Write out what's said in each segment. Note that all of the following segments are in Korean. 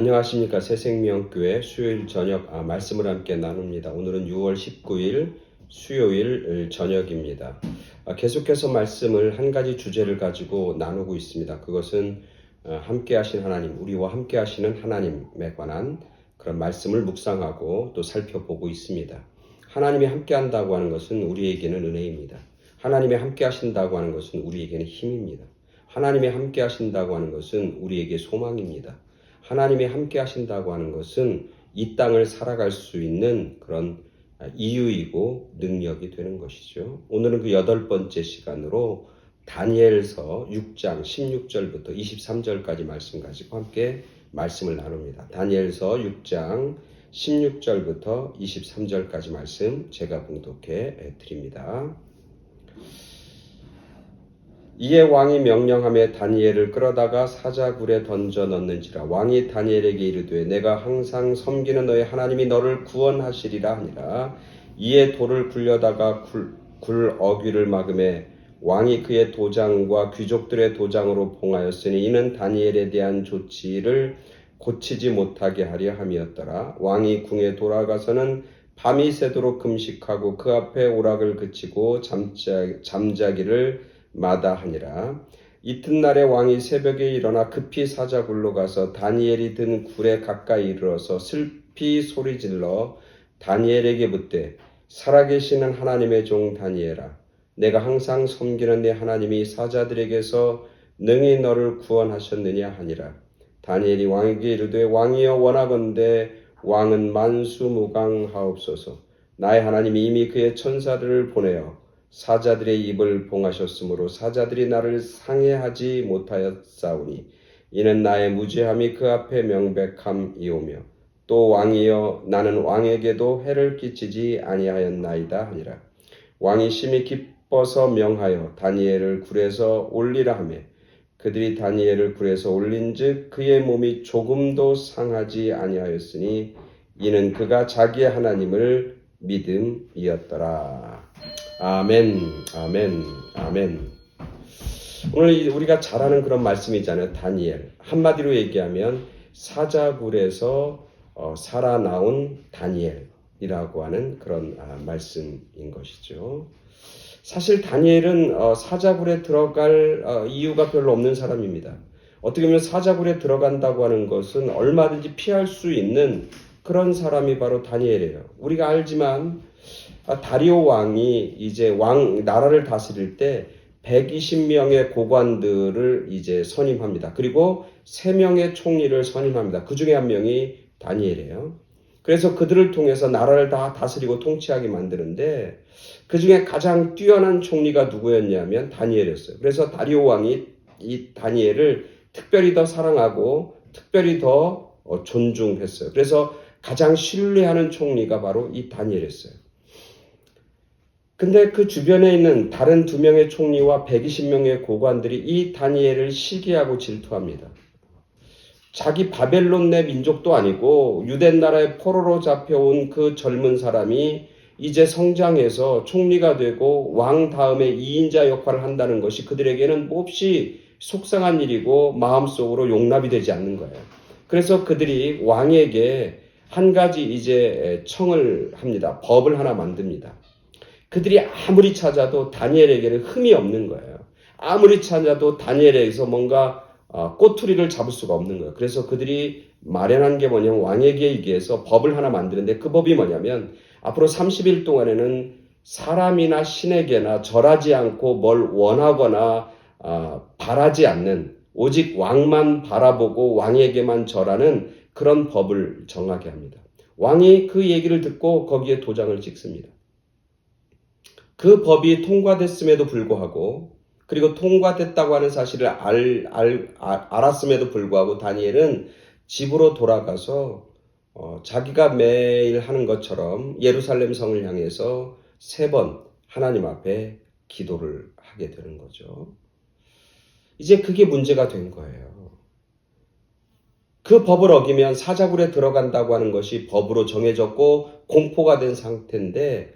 안녕하십니까. 새생명교회 수요일 저녁 말씀을 함께 나눕니다. 오늘은 6월 19일 수요일 저녁입니다. 계속해서 말씀을 한 가지 주제를 가지고 나누고 있습니다. 그것은 함께 하신 하나님, 우리와 함께 하시는 하나님에 관한 그런 말씀을 묵상하고 또 살펴보고 있습니다. 하나님이 함께 한다고 하는 것은 우리에게는 은혜입니다. 하나님이 함께 하신다고 하는 것은 우리에게는 힘입니다. 하나님이 함께 하신다고 하는 것은 우리에게 소망입니다. 하나님이 함께 하신다고 하는 것은 이 땅을 살아갈 수 있는 그런 이유이고 능력이 되는 것이죠. 오늘은 그 8번째 시간으로 다니엘서 6장 16절부터 23절까지 말씀 가지고 함께 말씀을 나눕니다. 다니엘서 6장 16절부터 23절까지 말씀 제가 봉독해 드립니다. 이에 왕이 명령하며 다니엘을 끌어다가 사자굴에 던져 넣는지라. 왕이 다니엘에게 이르되 내가 항상 섬기는 너의 하나님이 너를 구원하시리라 하니라. 이에 돌을 굴려다가 굴 어귀를 막음에 왕이 그의 도장과 귀족들의 도장으로 봉하였으니 이는 다니엘에 대한 조치를 고치지 못하게 하려 함이었더라. 왕이 궁에 돌아가서는 밤이 새도록 금식하고 그 앞에 오락을 그치고 잠자기를 마다하니라. 이튿날에 왕이 새벽에 일어나 급히 사자굴로 가서 다니엘이 든 굴에 가까이 이르러서 슬피 소리질러 다니엘에게 묻되 살아계시는 하나님의 종 다니엘아, 내가 항상 섬기는 내 하나님이 사자들에게서 능히 너를 구원하셨느냐 하니라. 다니엘이 왕에게 이르되 왕이여 원하건대 왕은 만수무강하옵소서. 나의 하나님이 이미 그의 천사들을 보내어 사자들의 입을 봉하셨으므로 사자들이 나를 상해하지 못하였사오니 이는 나의 무죄함이 그 앞에 명백함이오며 또 왕이여 나는 왕에게도 해를 끼치지 아니하였나이다 하니라. 왕이 심히 기뻐서 명하여 다니엘을 굴에서 올리라 하며 그들이 다니엘을 굴에서 올린즉 그의 몸이 조금도 상하지 아니하였으니 이는 그가 자기의 하나님을 믿음이었더라. 아멘, 아멘, 아멘. 오늘 우리가 잘 아는 그런 말씀이잖아요. 다니엘. 한마디로 얘기하면 사자굴에서 살아나온 다니엘이라고 하는 그런 말씀인 것이죠. 사실 다니엘은 사자굴에 들어갈 이유가 별로 없는 사람입니다. 어떻게 보면 사자굴에 들어간다고 하는 것은 얼마든지 피할 수 있는 그런 사람이 바로 다니엘이에요. 우리가 알지만 다리오 왕이 이제 나라를 다스릴 때 120명의 고관들을 이제 선임합니다. 그리고 3명의 총리를 선임합니다. 그 중에 한 명이 다니엘이에요. 그래서 그들을 통해서 나라를 다 다스리고 통치하게 만드는데 그 중에 가장 뛰어난 총리가 누구였냐면 다니엘이었어요. 그래서 다리오 왕이 이 다니엘을 특별히 더 사랑하고 특별히 더 존중했어요. 그래서 가장 신뢰하는 총리가 바로 이 다니엘이었어요. 근데 그 주변에 있는 다른 2명의 총리와 120명의 고관들이 이 다니엘을 시기하고 질투합니다. 자기 바벨론 내 민족도 아니고 유대 나라의 포로로 잡혀온 그 젊은 사람이 이제 성장해서 총리가 되고 왕 다음에 2인자 역할을 한다는 것이 그들에게는 몹시 속상한 일이고 마음속으로 용납이 되지 않는 거예요. 그래서 그들이 왕에게 한 가지 이제 청을 합니다. 법을 하나 만듭니다. 그들이 아무리 찾아도 다니엘에게는 흠이 없는 거예요. 아무리 찾아도 다니엘에게서 뭔가 꼬투리를 잡을 수가 없는 거예요. 그래서 그들이 마련한 게 뭐냐면 왕에게 얘기해서 법을 하나 만드는데 그 법이 뭐냐면 앞으로 30일 동안에는 사람이나 신에게나 절하지 않고 뭘 원하거나 바라지 않는 오직 왕만 바라보고 왕에게만 절하는 그런 법을 정하게 합니다. 왕이 그 얘기를 듣고 거기에 도장을 찍습니다. 그 법이 통과됐음에도 불구하고 그리고 통과됐다고 하는 사실을 알았음에도 불구하고 다니엘은 집으로 돌아가서 자기가 매일 하는 것처럼 예루살렘 성을 향해서 3번 하나님 앞에 기도를 하게 되는 거죠. 이제 그게 문제가 된 거예요. 그 법을 어기면 사자굴에 들어간다고 하는 것이 법으로 정해졌고 공포가 된 상태인데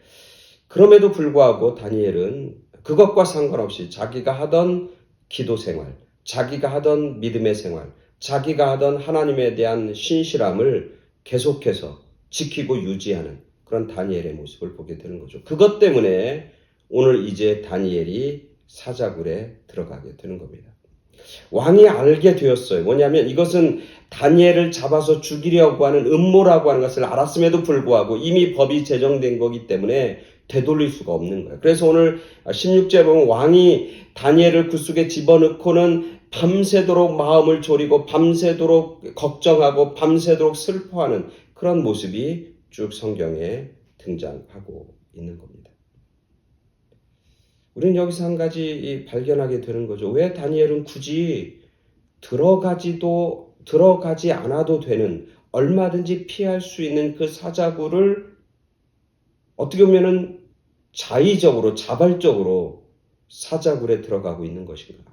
그럼에도 불구하고 다니엘은 그것과 상관없이 자기가 하던 기도 생활, 자기가 하던 믿음의 생활, 자기가 하던 하나님에 대한 신실함을 계속해서 지키고 유지하는 그런 다니엘의 모습을 보게 되는 거죠. 그것 때문에 오늘 이제 다니엘이 사자굴에 들어가게 되는 겁니다. 왕이 알게 되었어요. 뭐냐면 이것은 다니엘을 잡아서 죽이려고 하는 음모라고 하는 것을 알았음에도 불구하고 이미 법이 제정된 거기 때문에 되돌릴 수가 없는 거예요. 그래서 오늘 16절에 보면 왕이 다니엘을 그 속에 집어넣고는 밤새도록 마음을 졸이고 밤새도록 걱정하고 밤새도록 슬퍼하는 그런 모습이 쭉 성경에 등장하고 있는 겁니다. 우리는 여기서 한 가지 발견하게 되는 거죠. 왜 다니엘은 굳이 들어가지 않아도 되는, 얼마든지 피할 수 있는 그 사자굴을 어떻게 보면은 자의적으로, 자발적으로 사자굴에 들어가고 있는 것인가?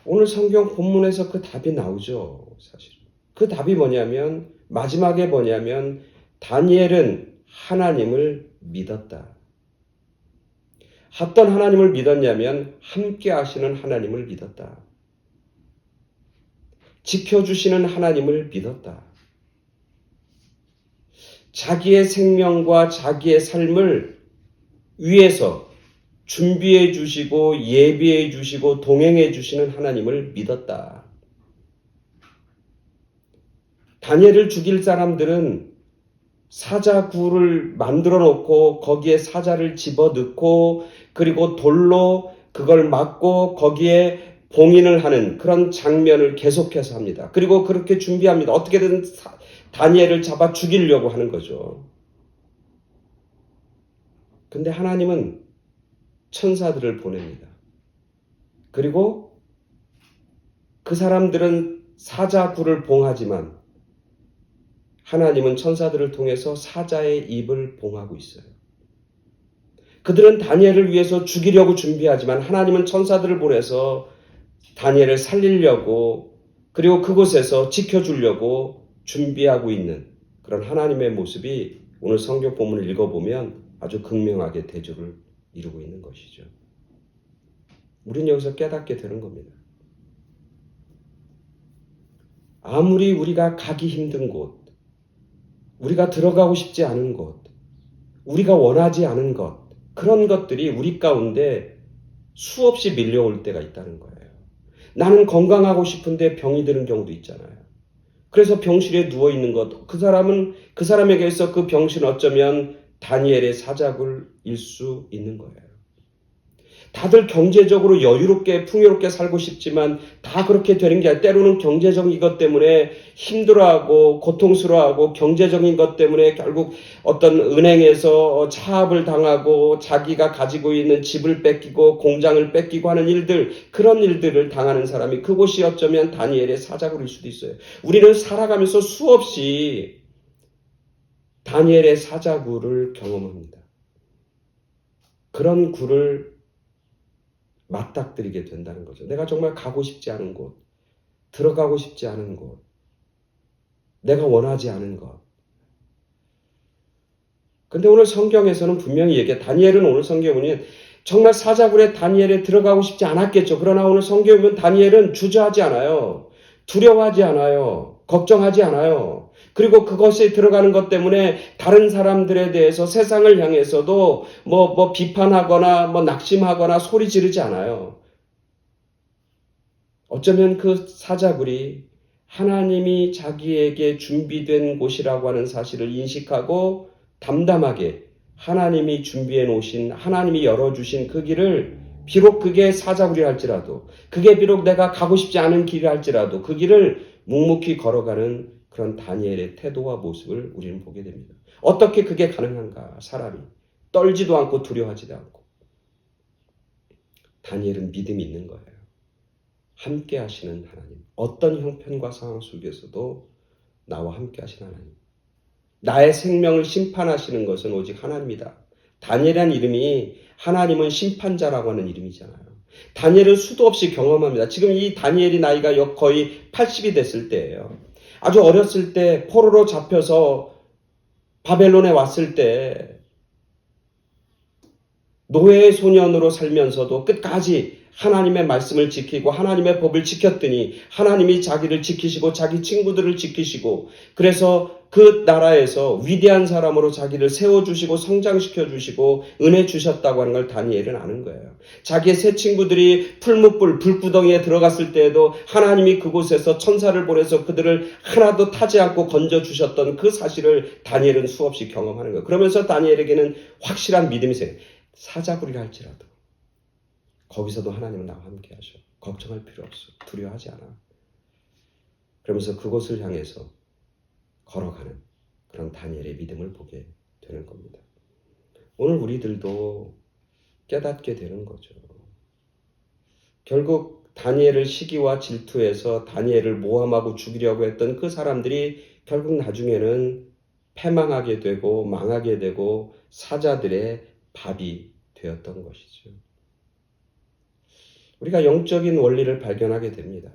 오늘 성경 본문에서 그 답이 나오죠, 사실. 그 답이 뭐냐면, 마지막에 뭐냐면, 다니엘은 하나님을 믿었다. 어떤 하나님을 믿었냐면 함께 하시는 하나님을 믿었다. 지켜주시는 하나님을 믿었다. 자기의 생명과 자기의 삶을 위해서 준비해 주시고 예비해 주시고 동행해 주시는 하나님을 믿었다. 다니엘을 죽일 사람들은 사자굴을 만들어 놓고 거기에 사자를 집어넣고 그리고 돌로 그걸 막고 거기에 봉인을 하는 그런 장면을 계속해서 합니다. 그리고 그렇게 준비합니다. 어떻게든 다니엘을 잡아 죽이려고 하는 거죠. 근데 하나님은 천사들을 보냅니다. 그리고 그 사람들은 사자굴을 봉하지만 하나님은 천사들을 통해서 사자의 입을 봉하고 있어요. 그들은 다니엘을 위해서 죽이려고 준비하지만 하나님은 천사들을 보내서 다니엘을 살리려고 그리고 그곳에서 지켜주려고 준비하고 있는 그런 하나님의 모습이 오늘 성경 본문을 읽어보면 아주 극명하게 대조를 이루고 있는 것이죠. 우리는 여기서 깨닫게 되는 겁니다. 아무리 우리가 가기 힘든 곳, 우리가 들어가고 싶지 않은 곳, 우리가 원하지 않은 것, 그런 것들이 우리 가운데 수없이 밀려올 때가 있다는 거예요. 나는 건강하고 싶은데 병이 드는 경우도 있잖아요. 그래서 병실에 누워있는 것, 그 사람에게서 그 병실은 어쩌면 다니엘의 사자굴일 수 있는 거예요. 다들 경제적으로 여유롭게 풍요롭게 살고 싶지만 다 그렇게 되는 게 아니라 때로는 경제적인 것 때문에 힘들어하고 고통스러워하고 경제적인 것 때문에 결국 어떤 은행에서 차압을 당하고 자기가 가지고 있는 집을 뺏기고 공장을 뺏기고 하는 일들, 그런 일들을 당하는 사람이 그곳이 어쩌면 다니엘의 사자굴일 수도 있어요. 우리는 살아가면서 수없이 다니엘의 사자굴을 경험합니다. 그런 굴을 맞닥뜨리게 된다는 거죠. 내가 정말 가고 싶지 않은 곳, 들어가고 싶지 않은 곳, 내가 원하지 않은 것. 근데 오늘 성경에서는 분명히 얘기해. 다니엘은 오늘 성경에 보면 정말 사자굴에 다니엘에 들어가고 싶지 않았겠죠. 그러나 오늘 성경에 보면 다니엘은 주저하지 않아요. 두려워하지 않아요. 걱정하지 않아요. 그리고 그것에 들어가는 것 때문에 다른 사람들에 대해서 세상을 향해서도 비판하거나 낙심하거나 소리 지르지 않아요. 어쩌면 그 사자굴이 하나님이 자기에게 준비된 곳이라고 하는 사실을 인식하고 담담하게 하나님이 준비해 놓으신, 하나님이 열어주신 그 길을, 비록 그게 사자굴이 할지라도, 그게 비록 내가 가고 싶지 않은 길이 할지라도 그 길을 묵묵히 걸어가는 그런 다니엘의 태도와 모습을 우리는 보게 됩니다. 어떻게 그게 가능한가? 사람이 떨지도 않고 두려워하지도 않고. 다니엘은 믿음이 있는 거예요. 함께 하시는 하나님, 어떤 형편과 상황 속에서도 나와 함께 하시는 하나님, 나의 생명을 심판하시는 것은 오직 하나님이다. 다니엘이라는 이름이 하나님은 심판자라고 하는 이름이잖아요. 다니엘은 수도 없이 경험합니다. 지금 이 다니엘이 나이가 거의 80이 됐을 때예요. 아주 어렸을 때 포로로 잡혀서 바벨론에 왔을 때 노예의 소년으로 살면서도 끝까지 하나님의 말씀을 지키고 하나님의 법을 지켰더니 하나님이 자기를 지키시고 자기 친구들을 지키시고 그래서 그 나라에서 위대한 사람으로 자기를 세워주시고 성장시켜 주시고 은혜 주셨다고 하는 걸 다니엘은 아는 거예요. 자기의 새 친구들이 풀무불 불구덩이에 들어갔을 때에도 하나님이 그곳에서 천사를 보내서 그들을 하나도 타지 않고 건져주셨던 그 사실을 다니엘은 수없이 경험하는 거예요. 그러면서 다니엘에게는 확실한 믿음이 생겨요. 사자굴이라 할지라도 거기서도 하나님은 나와 함께 하셔. 걱정할 필요 없어. 두려워하지 않아. 그러면서 그곳을 향해서 걸어가는 그런 다니엘의 믿음을 보게 되는 겁니다. 오늘 우리들도 깨닫게 되는 거죠. 결국 다니엘을 시기와 질투해서 다니엘을 모함하고 죽이려고 했던 그 사람들이 결국 나중에는 패망하게 되고 망하게 되고 사자들의 밥이 되었던 것이죠. 우리가 영적인 원리를 발견하게 됩니다.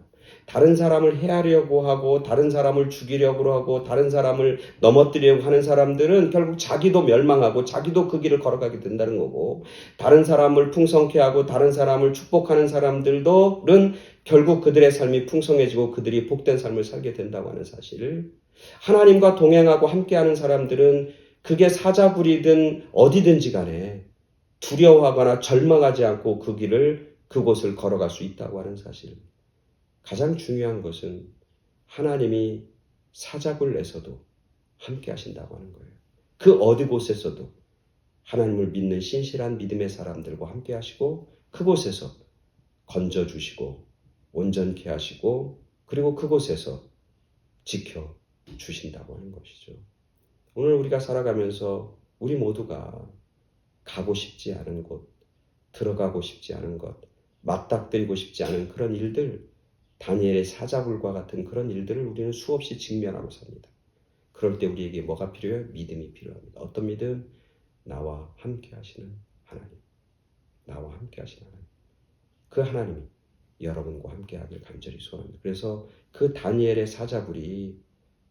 다른 사람을 해하려고 하고 다른 사람을 죽이려고 하고 다른 사람을 넘어뜨리려고 하는 사람들은 결국 자기도 멸망하고 자기도 그 길을 걸어가게 된다는 거고 다른 사람을 풍성케 하고 다른 사람을 축복하는 사람들은 결국 그들의 삶이 풍성해지고 그들이 복된 삶을 살게 된다고 하는 사실을 하나님과 동행하고 함께하는 사람들은 그게 사자굴이든 어디든지 간에 두려워하거나 절망하지 않고 그 길을 그곳을 걸어갈 수 있다고 하는 사실. 가장 중요한 것은 하나님이 사자굴에서도 함께 하신다고 하는 거예요. 그 어디 곳에서도 하나님을 믿는 신실한 믿음의 사람들과 함께 하시고 그곳에서 건져주시고 온전케 하시고 그리고 그곳에서 지켜주신다고 하는 것이죠. 오늘 우리가 살아가면서 우리 모두가 가고 싶지 않은 곳, 들어가고 싶지 않은 것, 맞닥뜨리고 싶지 않은 그런 일들, 다니엘의 사자굴과 같은 그런 일들을 우리는 수없이 직면하고 삽니다. 그럴 때 우리에게 뭐가 필요해요? 믿음이 필요합니다. 어떤 믿음? 나와 함께 하시는 하나님. 나와 함께 하시는 하나님. 그 하나님이 여러분과 함께 하길 간절히 소원합니다. 그래서 그 다니엘의 사자굴이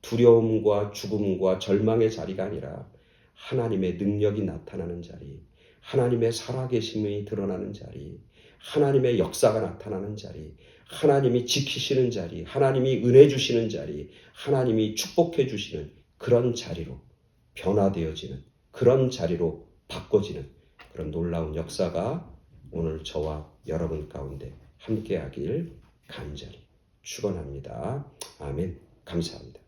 두려움과 죽음과 절망의 자리가 아니라 하나님의 능력이 나타나는 자리, 하나님의 살아계심이 드러나는 자리, 하나님의 역사가 나타나는 자리, 하나님이 지키시는 자리, 하나님이 은혜 주시는 자리, 하나님이 축복해 주시는 그런 자리로 변화되어지는 그런 자리로 바꿔지는 그런 놀라운 역사가 오늘 저와 여러분 가운데 함께하길 간절히 축원합니다. 아멘. 감사합니다.